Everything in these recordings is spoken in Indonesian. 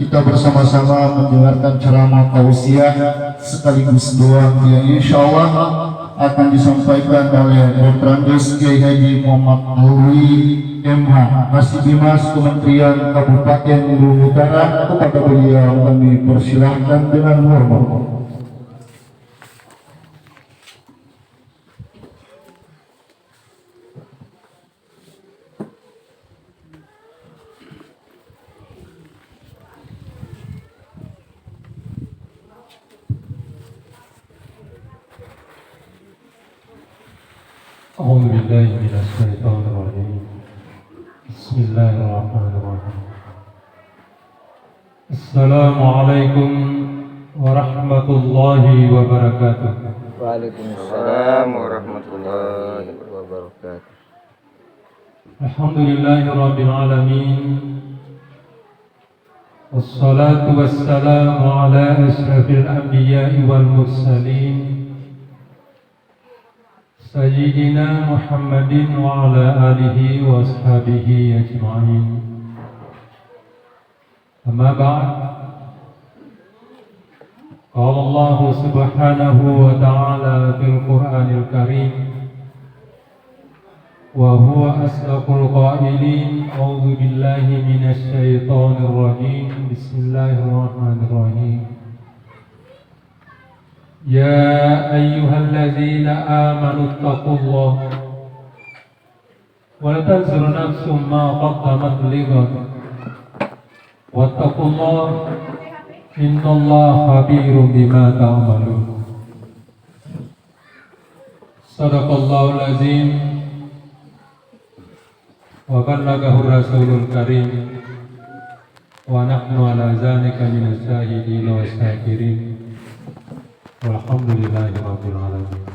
kita bersama-sama mendengarkan ceramah tausiah sekaligus doa yang insya Allah akan disampaikan oleh Dr. Kiai Haji Muhammad Alwi MH Kasibimas Kementerian Kabupaten Luwu Utara. Kepada beliau kami persilahkan dengan hormat. أعوذ بالله من الشيطان الرجيم بسم الله الرحمن الرحيم السلام عليكم ورحمة الله وبركاته. Waalaikumsalam warahmatullahi wabarakatuh. الحمد لله رب العالمين والصلاة والسلام على أشرف الأنبياء والمرسلين سيدنا محمد وعلى آله وأصحابه أجمعين. أما بعد، قال الله سبحانه وتعالى في القرآن الكريم وهو أصدق القائلين: أعوذ بالله من الشيطان الرجيم بسم الله الرحمن الرحيم يا أيها الذين آمنوا اتقوا الله ولتنظر نفس ما قدمت لغد واتقوا الله إن الله خبير بما تعملون. صدق الله العظيم وبلغه الرسول الكريم ونحن على ذلك من الشاهدين والشاكرين walhamdulillahi rabbil alamin.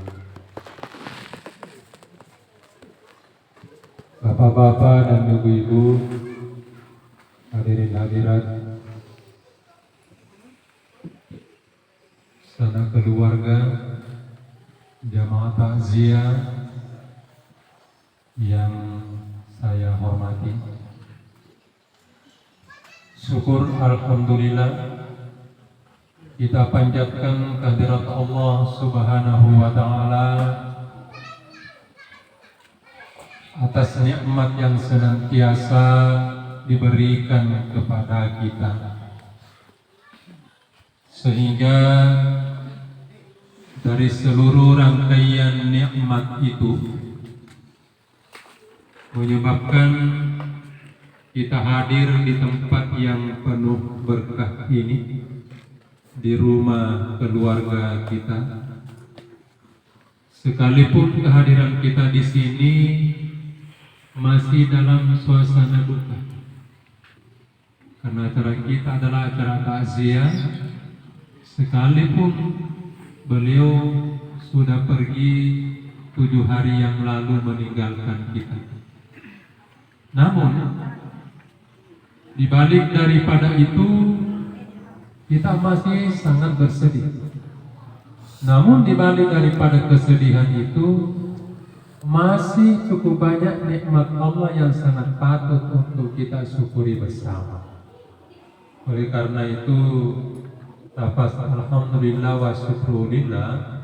Bapak-bapak dan ibu-ibu, hadirin hadirat, sanak keluarga, jamaah takziah yang saya hormati. Syukur alhamdulillah kita panjatkan kehadirat Allah Subhanahu wa Ta'ala atas nikmat yang senantiasa diberikan kepada kita, sehingga dari seluruh rangkaian nikmat itu menyebabkan kita hadir di tempat yang penuh berkah ini, di rumah keluarga kita. Sekalipun kehadiran kita di sini masih dalam suasana duka, karena acara kita adalah acara takziah, sekalipun beliau sudah pergi 7 hari yang lalu meninggalkan kita. Namun di balik daripada itu kita masih sangat bersedih. Namun di balik daripada kesedihan itu masih cukup banyak nikmat Allah yang sangat patut untuk kita syukuri bersama. Oleh karena itu, lafaz alhamdulillah wa syukrulillah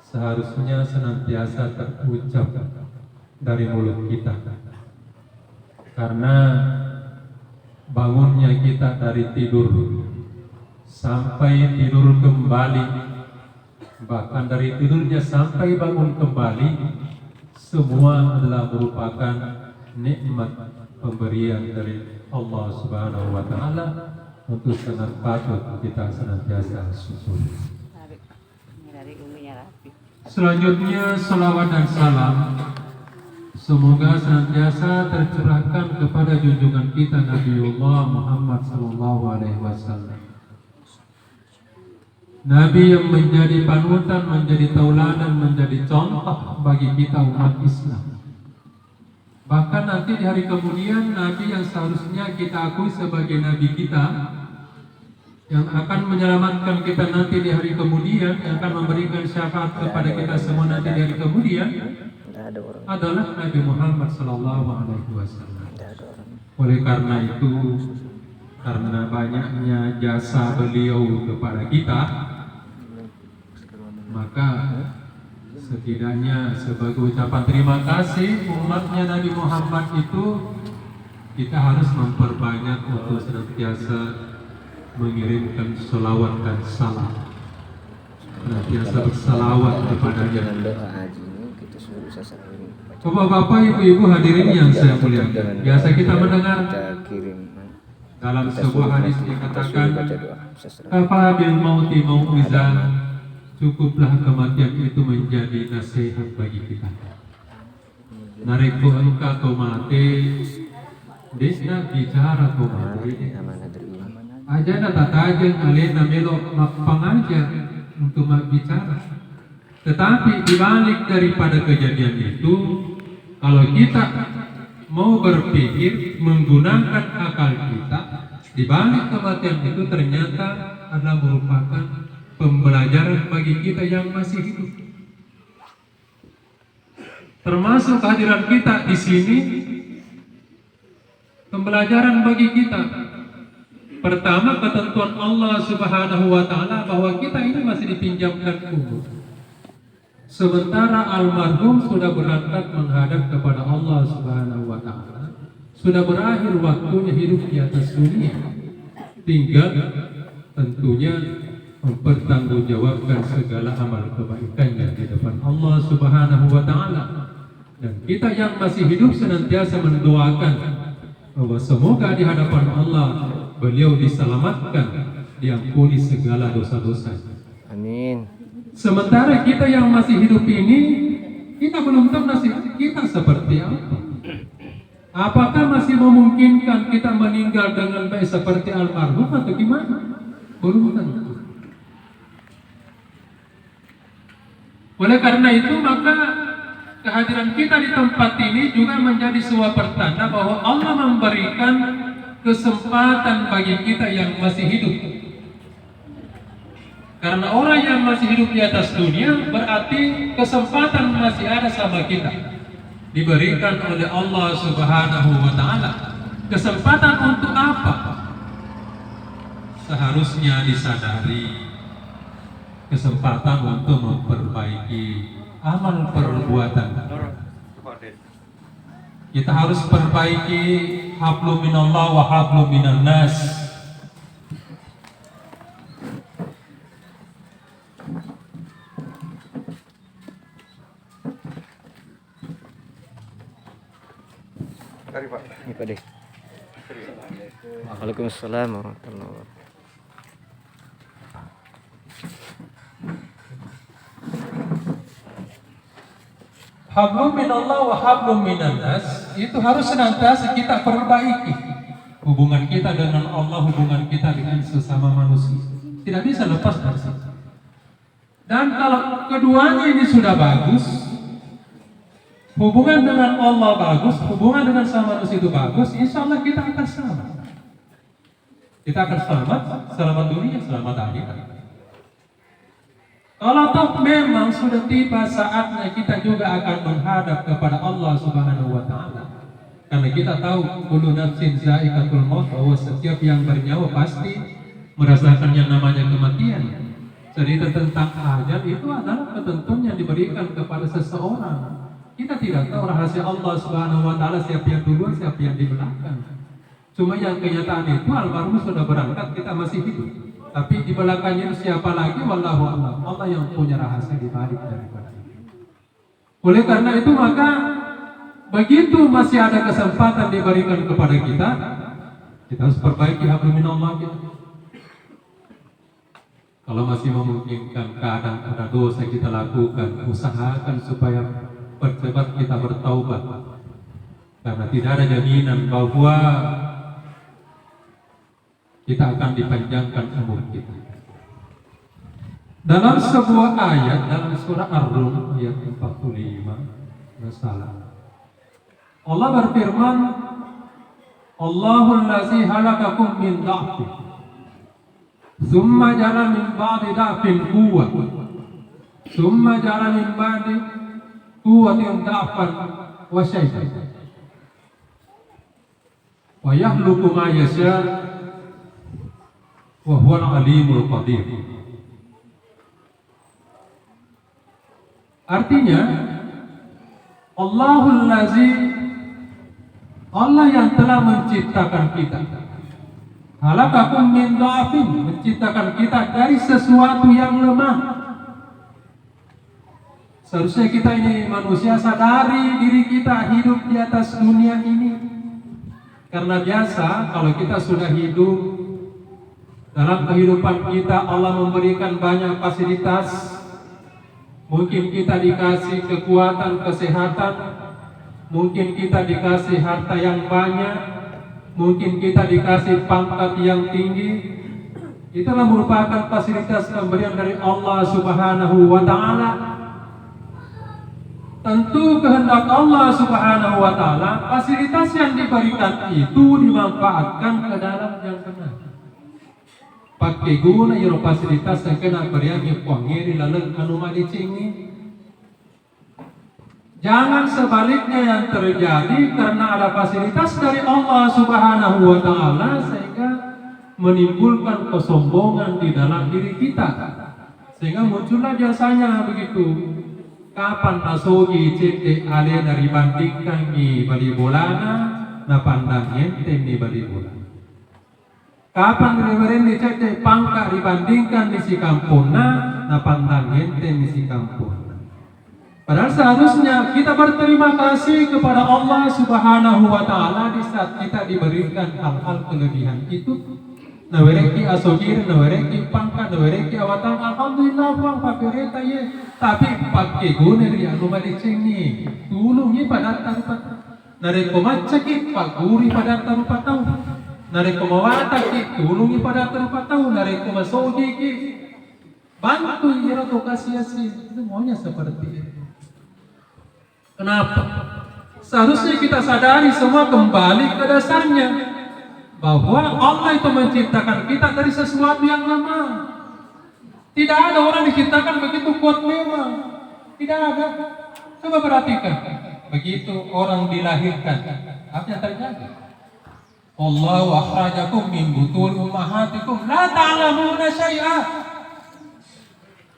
seharusnya senantiasa terucap dari mulut kita. Karena bangunnya kita dari tidur sampai tidur kembali, bahkan dari tidurnya sampai bangun kembali, semua adalah merupakan nikmat pemberian dari Allah Subhanahu wa Ta'ala untuk sangat patut kita senantiasa syukuri. Selanjutnya, salawat dan salam semoga senantiasa tercurahkan kepada junjungan kita Nabiullah Muhammad SAW, Nabi yang menjadi panutan, menjadi tauladan, menjadi contoh bagi kita umat Islam. Bahkan nanti di hari kemudian, Nabi yang seharusnya kita akui sebagai Nabi kita, yang akan menyelamatkan kita nanti di hari kemudian, yang akan memberikan syafaat kepada kita semua nanti di hari kemudian, adalah Nabi Muhammad SAW. Oleh karena itu, karena banyaknya jasa beliau kepada kita, maka setidaknya sebagai ucapan terima kasih umatnya Nabi Muhammad itu, kita harus memperbanyak untuk senantiasa mengirimkan sholawat dan salam, senantiasa bersalawat kepadanya. Dengan doa haji ini kita sudah bisa sering Bapak-bapak, ibu-ibu hadirin yang saya muliakan, biasa kita mendengar kita kirim dalam kita sebuah suruh hadis kita suruh dikatakan, baca doa seserah. kafa bil mauti mau'izah, cukuplah kematian itu menjadi nasihat bagi kita. Nariku engkau kau mati, desna bicara kau mati. Amanah terima. Aja na tatajeng alena melo pengajar untuk bicara. Tetapi dibalik daripada kejadian itu, kalau kita mau berpikir menggunakan akal kita, dibalik kematian itu ternyata adalah merupakan pembelajaran bagi kita yang masih hidup. Termasuk kehadiran kita di sini, pembelajaran bagi kita. Pertama, ketentuan Allah Subhanahu wa Ta'ala bahwa kita ini masih dipinjamkan umur. Sementara almarhum sudah berangkat menghadap kepada Allah Subhanahu wa Ta'ala, sudah berakhir waktunya hidup di atas dunia. Tinggal tentunya mempertanggungjawabkan segala amal kebaikannya di depan Allah Subhanahu wa Ta'ala. Dan kita yang masih hidup senantiasa mendoakan bahwa semoga di hadapan Allah beliau diselamatkan, diampuni segala dosa-dosa. Amin. Sementara kita yang masih hidup ini, kita belum tahu nasib kita seperti apa. Apakah masih memungkinkan kita meninggal dengan baik seperti almarhum atau gimana? Belum tentu. Oleh karena itu, maka kehadiran kita di tempat ini juga menjadi sebuah pertanda bahwa Allah memberikan kesempatan bagi kita yang masih hidup. Karena orang yang masih hidup di atas dunia berarti kesempatan masih ada sama kita, diberikan oleh Allah Subhanahu wa Ta'ala. Kesempatan untuk apa? Seharusnya disadari, kesempatan untuk memperbaiki amal perbuatan. Kita harus perbaiki hablum minallah wa hablum minan nas. Ini Pak De. Waalaikumsalam warahmatullahi wabarakatuh. Hablum minallah wa hablum minan nas itu harus senantiasa kita perbaiki. Hubungan kita dengan Allah, hubungan kita dengan sesama manusia tidak bisa lepas dari situ. Dan kalau keduanya ini sudah bagus, hubungan dengan Allah bagus, hubungan dengan sama manusia itu bagus, insya Allah kita akan selamat. Kita akan selamat dunia, selamat akhirat. Kalau toh memang sudah tiba saatnya kita juga akan menghadap kepada Allah Subhanahu wa Ta'ala. Karena kita tahu kullu nafsin za'iqatul maut, bahwa setiap yang bernyawa pasti merasakan yang namanya kematian. Cerita tentang ajal itu adalah ketentuan yang diberikan kepada seseorang. Kita tidak tahu rahasia Allah Subhanahu wa Ta'ala siapa yang duluan, siapa yang di belakang. Cuma yang kenyataan itu almarhum sudah berangkat, kita masih hidup. Tapi di belakangnya itu siapa lagi? Wallahu a'lam. Allah yang punya rahasia di balik daripada itu. Oleh karena itu maka begitu masih ada kesempatan diberikan kepada kita harus perbaiki hablum minallah kita. Kalau masih memungkinkan keadaan ada dosa kita lakukan, usahakan supaya percepat kita bertaubat. Karena tidak ada jaminan bahwa kita akan dipanjangkan umur kita. Dalam sebuah ayat dalam surah Ar-Rum ayat 45 masalah Allah berfirman, Allahul ladzi halakakum min dha'fin thumma ja'ala min ba'di dha'fin quwwah thumma ja'ala min ba'di quwwatin dha'fan wa syaitan wa yakhluqu ma yasha' wa huwal alimul qadir. Artinya Allahul Lazi, Allah yang telah menciptakan kita. Halakakum min dha'fin, menciptakan kita dari sesuatu yang lemah. Seharusnya kita ini manusia sadari diri kita hidup di atas dunia ini. Karena biasa kalau kita sudah hidup, dalam kehidupan kita Allah memberikan banyak fasilitas. Mungkin kita dikasih kekuatan, kesehatan, mungkin kita dikasih harta yang banyak, mungkin kita dikasih pangkat yang tinggi. Itulah merupakan fasilitas pemberian dari Allah Subhanahu wa Ta'ala. Tentu kehendak Allah Subhanahu wa Ta'ala, fasilitas yang diberikan itu dimanfaatkan ke dalam yang benar. Pakai guna iro fasilitas yang kena beriang yang kuangiri lalu anumali cingi. Jangan sebaliknya yang terjadi karena ada fasilitas dari Allah Subhanahu wa Ta'ala sehingga menimbulkan kesombongan di dalam diri kita. Sehingga muncullah biasanya begitu. Kapan nasogi cete ale dari bandingkan ni bali bolana na pandang ente ni bali bolana. Kapan reverend dicete pangka dibandingkan di si kampuna na pandang ente di si kampuna. Padahal seharusnya kita berterima kasih kepada Allah Subhanahu wa Ta'ala di saat kita diberikan hal-hal kelebihan itu. Nawereki asogir, nawereki pangka, nawereki awatan, alhamdulillah bang pakereta ye. Tapi pakai guna dia rumah dicengi, tulungi pada tarupat. Nareko macaki pak guri pada tarupat tahu. Nareko mawataki tulungi pada tarupat tahu. Nareko masogi ki bantu ira to kasih. Itu maunya seperti itu. Kenapa? Seharusnya kita sadari semua kembali ke dasarnya. Bahwa Allah itu menciptakan kita dari sesuatu yang lemah. Tidak ada orang diciptakan begitu kuat memang. Tidak ada. Coba perhatikan. Begitu orang dilahirkan, apa yang terjadi? Allahu akhrajakum min butun ummahatikum la ta'lamuna syai'a.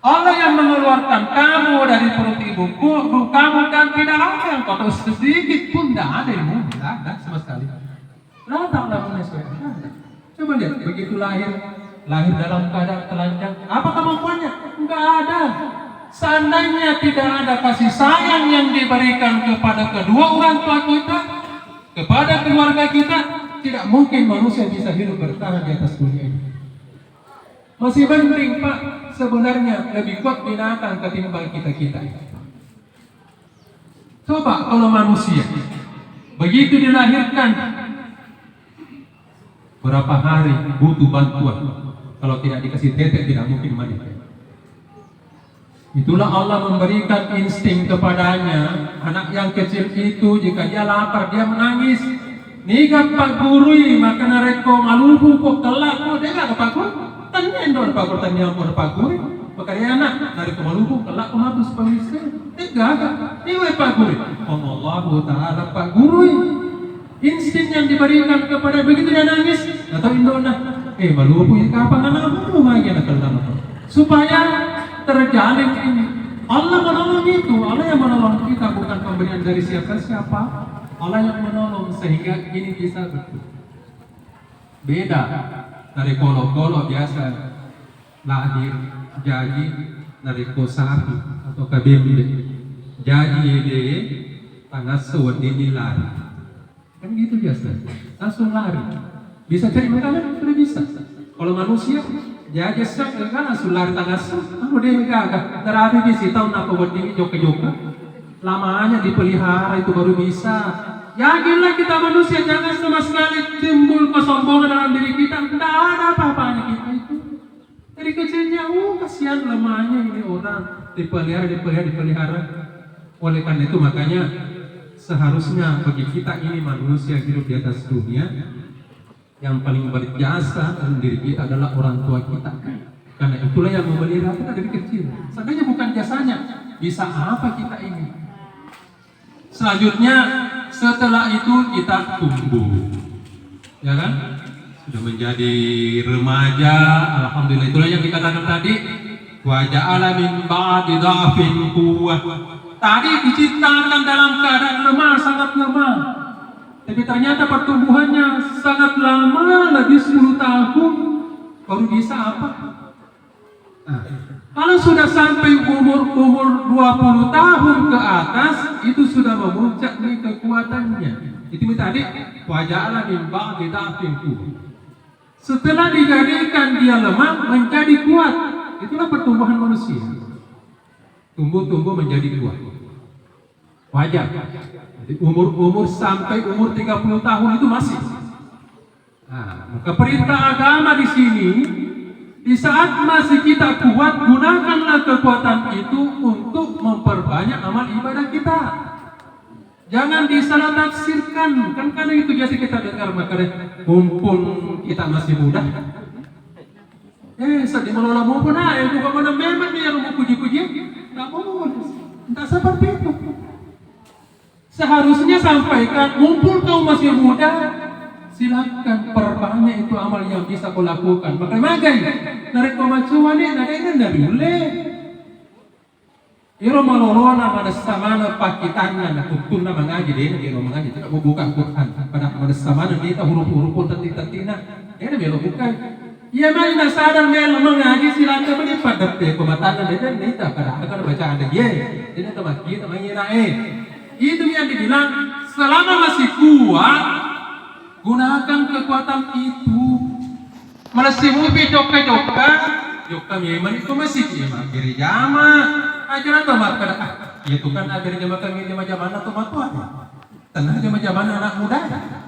Allah yang mengeluarkan kamu dari perut ibu kamu dan tidak ada yang kau tahu sedikit pun tidak ada ilmu, tidak ada sama sekali. La ta'lamuna syai'a. Coba lihat, begitu lahir dalam keadaan telanjang, apa kemampuannya? Enggak ada. Seandainya tidak ada kasih sayang yang diberikan kepada kedua orang tua kita, kepada keluarga kita, tidak mungkin manusia bisa hidup bertahan di atas dunia ini. Masih penting Pak, sebenarnya lebih kuat binatang ketimbang kita. Coba kalau manusia begitu dilahirkan, berapa hari butuh bantuan. Kalau tidak dikasih tetek tidak mungkin mandi. Itulah Allah memberikan insting kepadanya. Anak yang kecil itu jika dia lapar dia menangis. Nigat pak gurui maka nareko maluhu kok kelak kok dia nggak pak guru. Tanya dong pak guru tanya pak guru. Maka dia anak nareko maluhu kelak kok habis pemisah. Tidak. Ini pak guru. Allah Taala pak gurui. Insting yang diberikan kepada begitu dia nangis atau Indona malupu itu kapan anakmu lagi anak dalam supaya terjalin ini. Allah menolong itu, Allah yang menolong kita bukan pemberian dari siapa-siapa. Allah yang menolong sehingga ini bisa betul. Beda dari kolo-kolo biasa lahir jadi dari sapi atau kabimbe jadi ide tanah suwat ini lari. Kan gitu biasa, langsung lari. Bisa cari makanan? Sudah bisa. Kalau manusia, ya jasa kan langsung lari tangan. Kamu dia gagah. Terakhir di situ nak buat ini joka-joka. Lamanya dipelihara itu baru bisa. Yakinlah kita manusia, jangan sama sekali timbul kesombongan dalam diri kita. Tidak ada apa-apanya kita itu. Dari kecilnya, kasihan lemahnya ini orang dipelihara. Oleh karena itu makanya seharusnya bagi kita ini manusia hidup di atas dunia, yang paling berjasa dalam diri kita adalah orang tua kita. Karena itulah yang memelihara kita dari kecil. Seandainya bukan jasanya, bisa apa kita ini? Selanjutnya, setelah itu kita tumbuh, ya kan? sudah menjadi remaja, alhamdulillah. Itulah yang dikatakan tadi, wa ja'ala min ba'di dha'fin quwwah. Tadi diciptakan dalam keadaan lemah, sangat lemah. Tapi ternyata pertumbuhannya sangat lama, lagi 10 tahun baru bisa apa? Nah, kalau sudah sampai umur 20 tahun ke atas, itu sudah memuncak nih kekuatannya. Itu tadi wa ja'ala min ba'di dha'fin quwwah. Setelah dijadikan dia lemah menjadi kuat. Itulah pertumbuhan manusia. Tumbuh menjadi kuat. Wajar. Jadi umur sampai umur 30 tahun itu masih. Nah, maka perintah agama di sini, di saat masih kita kuat, gunakanlah kekuatan itu untuk memperbanyak amal ibadah kita. Jangan disalah tafsirkan, kan karena itu biasa kita dengar makanya mumpung kita masih muda. Saat dimana mumpun itu bagaimana memang dia mau puji-puji, tak boleh. Tidak seperti itu. Seharusnya sampaikan, mumpung kau masih muda, silakan perbanyak itu amal yang bisa kau lakukan. Makai, dari kemajuan ini, dari ule. Iro malorona pada samana pakitannya na kutuna mengaji deh, iro mengaji tidak mau buka Quran. Pada samana dia huruf-huruf pun tatina. Dia belok buka. Ia mana sadar mel mengaji silakan menipat dapet pematanan dia dan nita pada akan bacaan dia. Dia teman kita mengira itu yang dibilang selama masih kuat gunakan kekuatan itu. Masih mubi joka memang itu masih memang diri jama. Ajaran tomat kada itu kan akhirnya makan ini zaman tomat tua. Tenang zaman anak muda.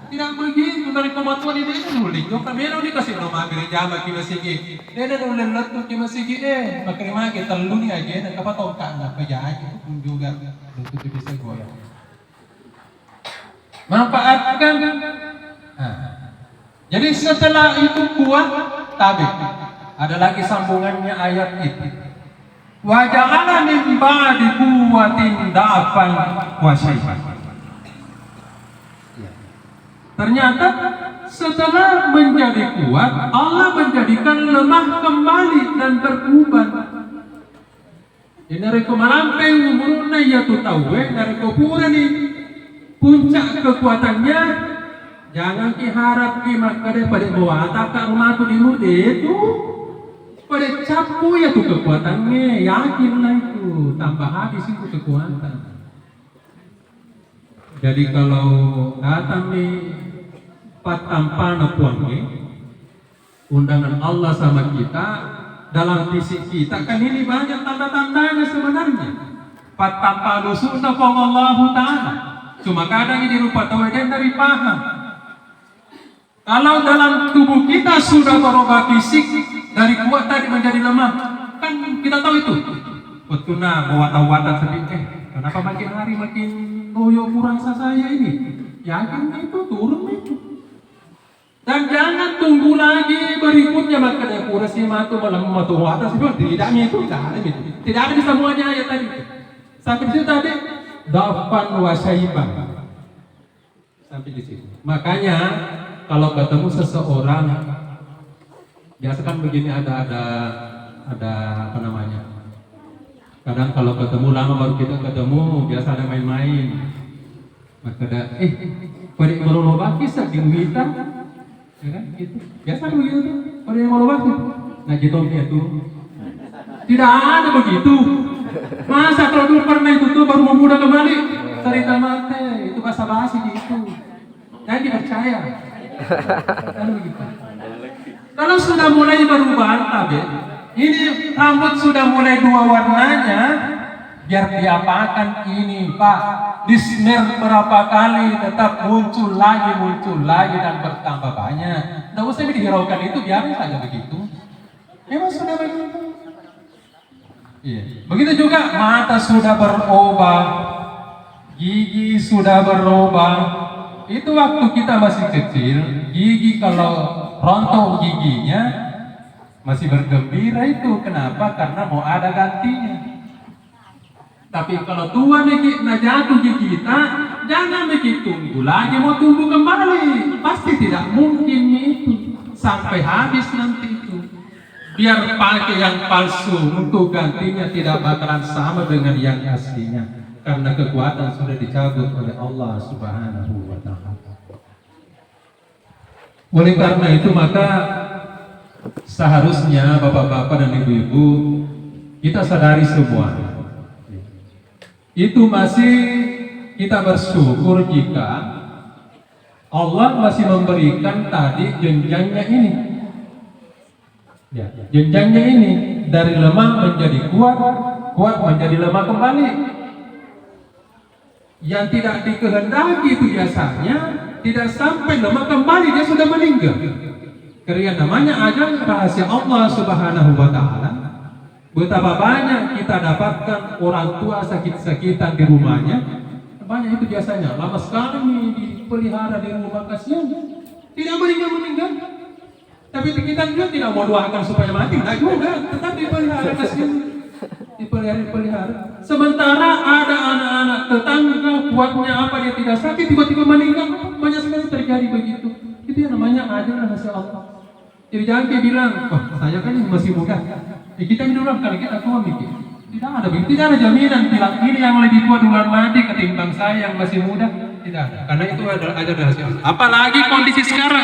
Tidak begitu dari tomat tua ini nuling. Jo kamera dikasih nama akhirnya jama kita sigi. Dia nulen letup kita sigi makan magi telu ni aja dan apa tongkat nak kerja itu juga lutut bisa goyang. Manfaatkan. Jadi setelah itu kuat tabik. Ada lagi sambungannya ayat itu. Wa ja'ala min ba'di quwwatin da'fan wa syai'an. Ternyata setelah menjadi kuat, Allah menjadikan lemah kembali dan berubah. Ini reko malampe umurnya yaitu tawe, dari kupura nih puncak kekuatannya. Jangan diharap dimakan pada bawah tak rumah tu itu. Pada capu ya tuh kekuatannya, yakinlah itu tambah habis itu kekuatan. Jadi kalau datang nih patampana puangnya, undangan Allah sama kita dalam fisik kita kan ini banyak tanda-tandanya sebenarnya. Patampana sunna Allah Ta'ala. Cuma kadang ini rupa tawajan dari paham. Kalau dalam tubuh kita sudah berubah fisik dari kuat tadi menjadi lemah, kan kita tahu itu. Betulnya wata-wata sedikit. Kenapa makin hari makin loyo kurasa saya ini? Yakin itu turun itu. Dan jangan tunggu lagi berikutnya makanya kurasi matu malam matu atas itu tidaknya itu tidak ada itu. Tidak ada di semuanya ayat tadi. Sampai di situ tadi dafan wa syaiban. Sampai di situ. Makanya kalau ketemu seseorang biasa kan begini ada apa namanya? Kadang kalau ketemu lama baru kita ketemu biasa ada main-main. Maka ada pada merolobak kisah di Wita, ya kan? Gitu. Biasa begitu tuh. Pada yang merolobak tuh. Nah gitu itu. Tidak ada begitu. Masa kalau dulu pernah itu tuh baru memuda kembali cerita mate itu basa-basi gitu. Jangan dipercaya. Kalau sudah mulai berubah tabe, ini rambut sudah mulai dua warnanya, biar diapakan ini Pak, dismer berapa kali tetap muncul lagi dan bertambah banyak. Tidak usah dihiraukan itu, biarin saja begitu. Memang sudah begitu. Iya. Begitu juga mata sudah berubah, gigi sudah berubah. Itu waktu kita masih kecil, gigi kalau rontok giginya masih bergembira itu. Kenapa? Karena mau ada gantinya. Tapi kalau tua nih jatuh gigi kita, jangan begitu tunggu lagi mau tumbuh kembali. Pasti tidak mungkin itu. sampai habis nanti itu. Biar pakai yang palsu, untuk gantinya tidak bakalan sama dengan yang aslinya, karena kekuatan sudah dicabut oleh Allah Subhanahu wa Ta'ala. Oleh karena itu maka seharusnya bapak-bapak dan ibu-ibu kita sadari semua, itu masih kita bersyukur jika Allah masih memberikan tadi jenjangnya ini. Ya, jenjangnya ini dari lemah menjadi kuat, kuat menjadi lemah kembali. Yang tidak dikehendaki itu biasanya tidak sampai lemah kembali, dia sudah meninggal. Karena namanya ajal rahasia Allah Subhanahu wa Ta'ala. Betapa banyak kita dapatkan orang tua sakit-sakitan di rumahnya, banyak itu biasanya lama sekali dipelihara di rumah, kasihan, tidak meninggal. Tapi kita juga tidak mau doakan supaya mati, nah juga tetap dipelihara, kasihan, dipelihara. Sementara ada anak-anak tetangga kuatnya apa dia tidak sakit tiba-tiba meninggal, banyak sekali terjadi begitu. Itu yang namanya ajal rahasia Allah. Jadi jangan kayak bilang, oh saya kan masih muda, kita ini duluan kalau kita tua mikir. Tidak ada begitu, tidak ada jaminan bilang ini yang lebih tua duluan mati ketimbang saya yang masih muda. Tidak ada, karena itu adalah ajal rahasia Allah. Apalagi kondisi sekarang,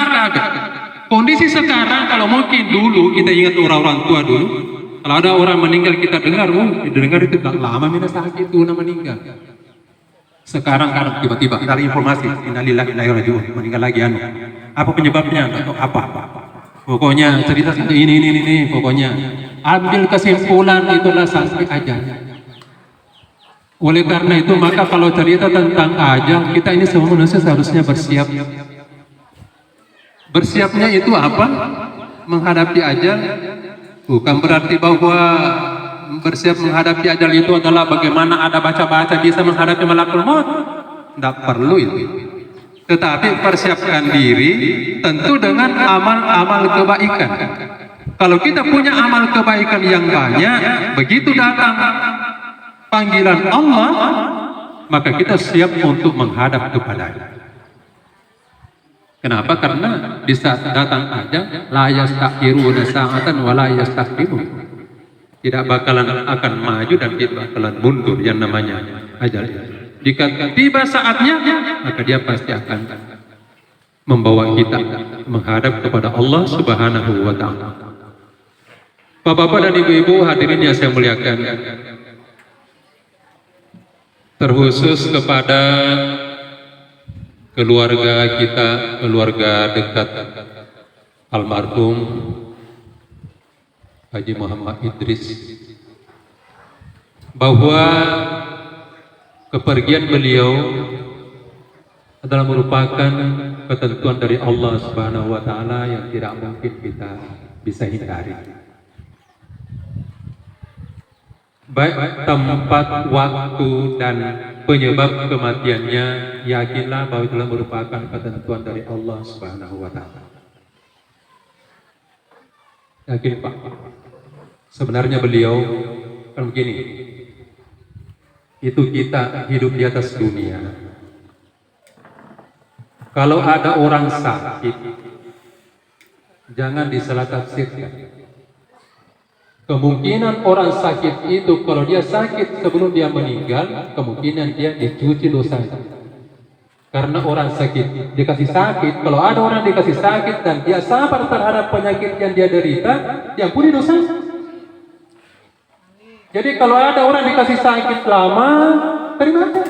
kondisi sekarang kalau mungkin dulu kita ingat orang-orang tua dulu, kalau ada orang meninggal kita dengar, dengar itu lama mina sakit tuh meninggal. Sekarang tiba-tiba kita ada informasi, innalillahi wa inna ilaihi raji'un, meninggal lagi apa penyebabnya? Atau apa? Pokoknya cerita ini, pokoknya ambil kesimpulan itulah sampai ajal. Oleh karena itu maka kalau cerita tentang ajal, kita ini semua manusia seharusnya bersiap. Bersiapnya itu apa? Menghadapi ajal bukan berarti bahwa bersiap menghadapi ajal itu adalah bagaimana ada baca-baca bisa menghadapi malakul maut. Tidak perlu itu. Tetapi persiapkan diri tentu dengan amal-amal kebaikan. Kalau kita punya amal kebaikan yang banyak, begitu datang panggilan Allah, maka kita siap untuk menghadap kepadanya. Kenapa? Karena di saat datang ajal, la yastakhiruna sa'atan wa la yastakhirun. Tidak bakalan akan maju dan tidak bakalan mundur yang namanya ajal. Jika tiba saatnya, maka dia pasti akan membawa kita menghadap kepada Allah Subhanahu wa Ta'ala. Bapak-bapak dan ibu-ibu hadirin yang saya muliakan, terkhusus kepada keluarga kita, keluarga dekat almarhum Haji Muhammad Idris, bahwa kepergian beliau adalah merupakan ketentuan dari Allah Subhanahu wa Ta'ala yang tidak mungkin kita bisa hindari. Baik tempat, waktu, dan penyebab kematiannya, yakinlah bahwa itulah merupakan ketentuan dari Allah Subhanahu wa Ta'ala. Yakin Pak? Sebenarnya beliau kan begini, itu kita hidup di atas dunia. Kalau ada orang sakit, jangan disalah tafsirkan. Kemungkinan orang sakit itu kalau dia sakit sebelum dia meninggal, kemungkinan dia dicuci dosanya. Karena orang sakit dikasih sakit, kalau ada orang dikasih sakit dan dia sabar terhadap penyakit yang dia derita, diampuni dosanya. Jadi kalau ada orang dikasih sakit lama, terima aja.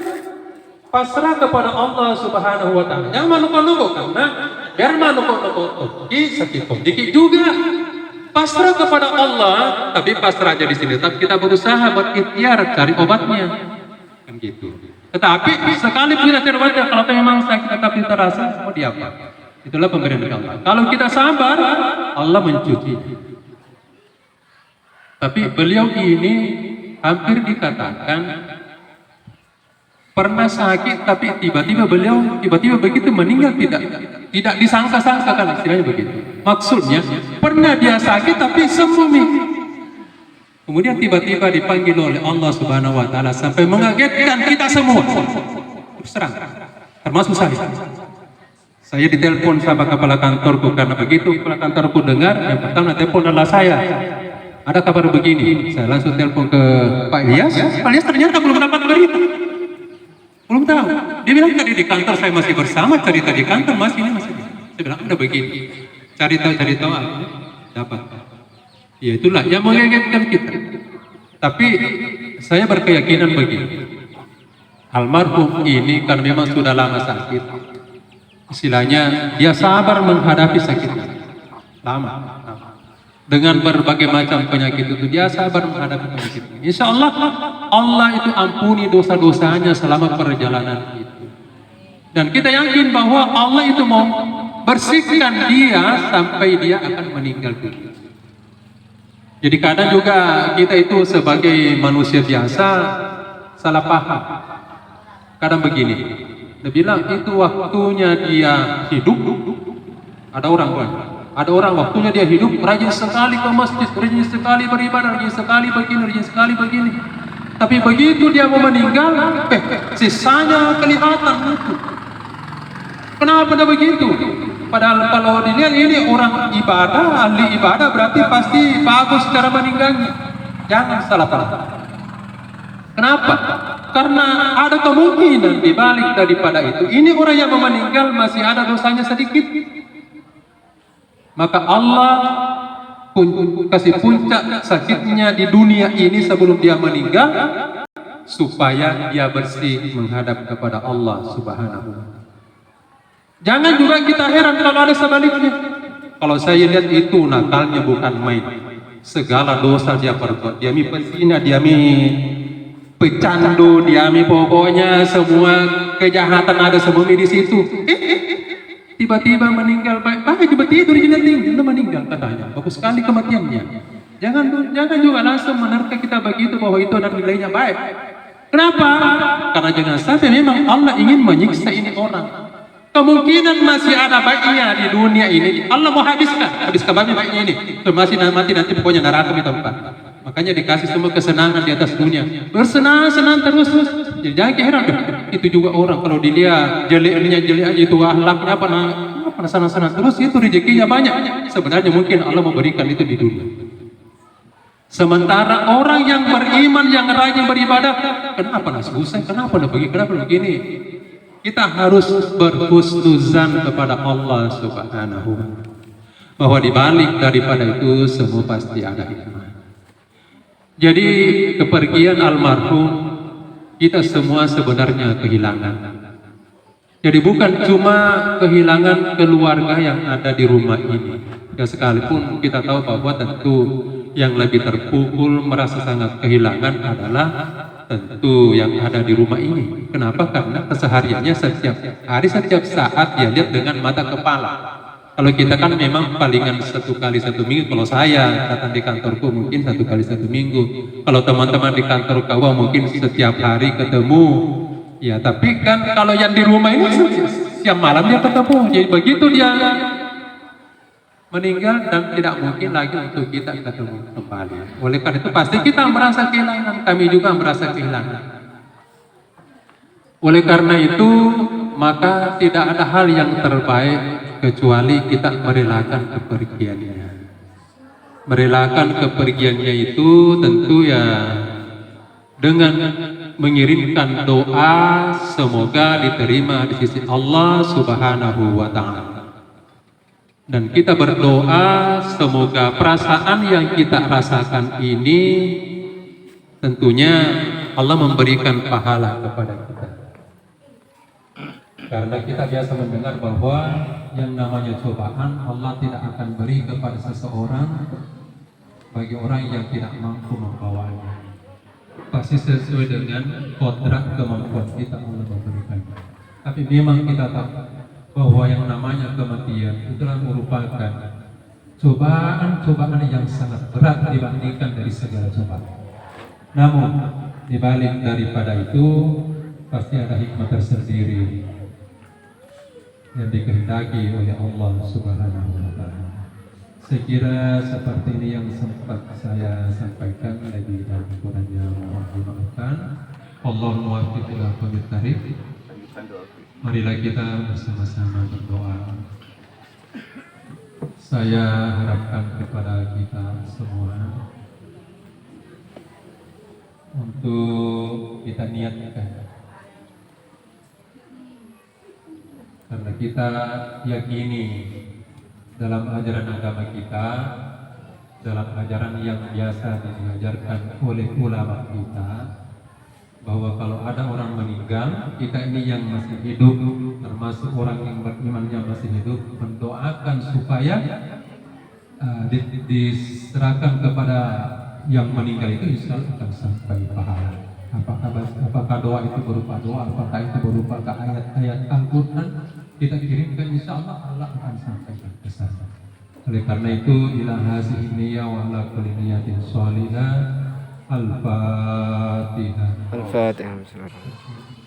Pasrah kepada Allah Subhanahu wa Ta'ala. Jangan manuk-manuk, karena biar manuk-manuk sakit dikit juga. Pasrah kepada Allah, tapi pasrah aja di sini. Tapi kita berusaha berikhtiar cari obatnya, kan gitu. Tetapi sekali kita cari obatnya, kalau memang sakit tetap terasa, mau diapa? Itulah pemberian dari Allah. Kalau kita sabar, Allah mencuci. Tapi beliau ini hampir dikatakan pernah sakit, tapi tiba-tiba beliau begitu meninggal, tidak disangka-sangka, kan istilahnya begitu. Maksudnya pernah dia sakit tapi sembuh, kemudian tiba-tiba dipanggil oleh Allah Subhanahu wa Ta'ala sampai mengagetkan kita semua. Terus terang, termasuk Saya ditelepon sama kepala kantorku, karena begitu kepala kantorku dengar, yang pertama telepon adalah saya. Ada kabar begini, saya langsung telepon ke Pak Ilyas. Pak Ilyas ternyata belum dapat berita, belum tahu. Dia bilang tadi di kantor saya masih bersama, cerita di kantor masih ini masih. Saya bilang ada begini, cari tahu, dapat. Ya itulah yang mengagetkan kita. Tapi saya berkeyakinan begini, almarhum ini karena memang sudah lama sakit, istilahnya dia sabar menghadapi sakitnya, lama. Dengan berbagai macam penyakit itu dia sabar menghadapi penyakit. Insya Allah, Allah itu ampuni dosa-dosanya selama perjalanan itu. Dan kita yakin bahwa Allah itu mau bersihkan dia sampai dia akan meninggal dunia. Jadi kadang juga kita itu sebagai manusia biasa salah paham. Kadang begini, dia bilang itu waktunya dia hidup, ada orang waktunya dia hidup, rajin sekali ke masjid, rajin sekali beribadah, rajin sekali begini. Tapi begitu dia mau meninggal, sisanya kelihatan itu. Kenapa dia begitu? Padahal kalau dilihat ini orang ibadah, ahli ibadah, berarti pasti bagus cara meninggalnya. Jangan salah paham. Kenapa? Karena ada kemungkinan dibalik daripada itu, ini orang yang mau meninggal masih ada dosanya sedikit. Maka Allah kasih puncak sakitnya di dunia ini sebelum dia meninggal, supaya dia bersih menghadap kepada Allah Subhanahu wa Ta'ala. Jangan juga kita heran kalau ada sebaliknya. Kalau saya lihat itu nakalnya bukan main. Segala dosa dia perbuat, dia pesina, dia pecandu, dia pokoknya semua kejahatan ada semua di situ. Tiba-tiba meninggal, tiba-tiba dia meninggal katanya. Bagus sekali kematiannya. Jangan juga langsung menerka kita begitu bahwa itu ada nilainya baik. Kenapa? Karena jangan sampai memang Allah ingin menyiksa ini orang. Kemungkinan masih ada baiknya di dunia ini. Allah mau habiskan baiknya ini. Masih mati nanti pokoknya neraka di tempat. Makanya dikasih semua kesenangan di atas dunia. Bersenang-senang terus. Jadi jangan heran. Itu juga orang kalau dilihat jeleknya aja itu akhlaknya apa senang-senang terus, itu rezekinya banyak. Sebenarnya mungkin Allah memberikan itu di dunia. Sementara orang yang beriman, yang rajin beribadah, kenapa susah? Kenapa begini? Kita harus berhusnuzan kepada Allah Subhanahu wa Ta'ala, bahwa dibalik daripada itu semua pasti ada hikmah. Jadi kepergian almarhum kita semua sebenarnya kehilangan. Jadi bukan cuma kehilangan keluarga yang ada di rumah ini. Ya sekalipun kita tahu bahwa tentu yang lebih terpukul merasa sangat kehilangan adalah tentu yang ada di rumah ini. Kenapa? Karena kesehariannya setiap hari, setiap saat dia lihat dengan mata kepala. Kalau kita kan memang palingan 1 kali 1 minggu. Kalau saya datang di kantorku mungkin 1 kali 1 minggu. Kalau teman-teman di kantor kawan mungkin setiap hari ketemu. Ya tapi kan kalau yang di rumah ini siang malam dia ketemu. Jadi begitu dia meninggal dan tidak mungkin lagi untuk kita ketemu kembali. Oleh karena itu pasti kita merasa kehilangan, kami juga merasa kehilangan. Oleh karena itu maka tidak ada hal yang terbaik kecuali kita merelakan kepergiannya. Merelakan kepergiannya itu tentu ya dengan mengirimkan doa semoga diterima di sisi Allah Subhanahu wa Ta'ala. Dan kita berdoa semoga perasaan yang kita rasakan ini tentunya Allah memberikan pahala kepada kita. Karena kita biasa mendengar bahwa yang namanya cobaan Allah tidak akan beri kepada seseorang bagi orang yang tidak mampu membawanya. Pasti sesuai dengan kodrat kemampuan kita Allah memberikan. Tapi memang kita tahu bahwa yang namanya kematian itulah merupakan cobaan yang sangat berat dibandingkan dari segala cobaan. Namun dibalik daripada itu pasti ada hikmah tersendiri yang dikehendaki oleh Allah Subhanahu wa Ta'ala. Saya kira seperti ini yang sempat saya sampaikan, lebih dan kurangnya mohon dimaafkan. Allahumma waffiq ila aqwamit thariq. Marilah kita bersama-sama berdoa. Saya harapkan kepada kita semua untuk kita niatkan, karena kita yakini dalam ajaran agama kita, dalam ajaran yang biasa diajarkan oleh ulama kita, bahwa kalau ada orang meninggal, kita ini yang masih hidup, termasuk orang yang berimannya masih hidup, mendoakan supaya diserahkan kepada yang meninggal itu, insya Allah akan sampai pahala. Apakah doa itu berupa doa, apakah itu berupa ayat-ayat Al-Quran, kita kirimkan, insya Allah Allah akan sampaikan ke sana. Oleh karena itu, ila hazihi niyya wa ala kulli niyatin shalihah. Al-Fatihah. Al-Fatihah. Bismillahirrahmanirrahim.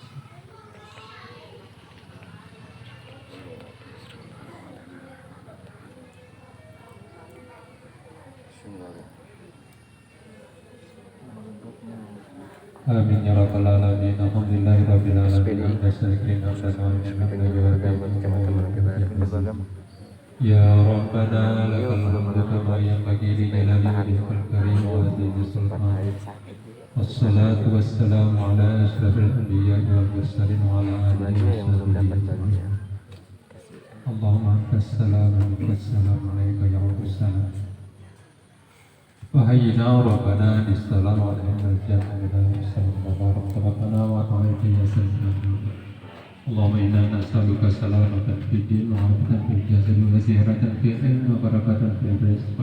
Amin ya rabbal alamin. Alhamdulillahi rabbil alamin. Nasyukrin ya Rabbana lakal hamdu kama yanbaghi li jalali wajhikal karim wa azimi sultanik. Wassalatu wassalamu ala asyrafil anbiya'i wal mursalin wa ala alihi wa sahbihi ajma'in. Allahumma antas salam wa minkas salam, alayka ya rabbus salam. وهينا ربنا بالسلام علينا الجنة بالسلام وبارك ربنا وتعالى يا سيدنا. اللهم إنا نسألك سلامة في الدين وعافية في الجسد وزيادة في العلم وبركة في الرزق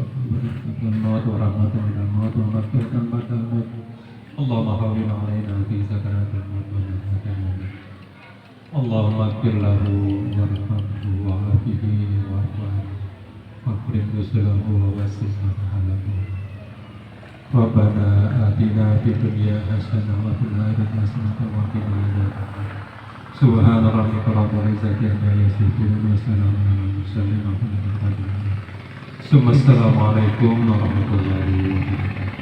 والموت ورحمة من الموت ومغفرة بعد الموت. اللهم هون علينا في سكرات الموت ونعمة الموت. اللهم اغفر له وارحمه وعافه واعفه واكرم نزله ووسع مدخله. Rabbana atina fid dunya hasanah wa fil akhirati hasanah wa qina adzabannar. Subhana rabbika rabbil izzati amma yasifun wa salamun alal mursalin walhamdulillahi rabbil alamin. Assalamualaikum warahmatullahi wabarakatuh.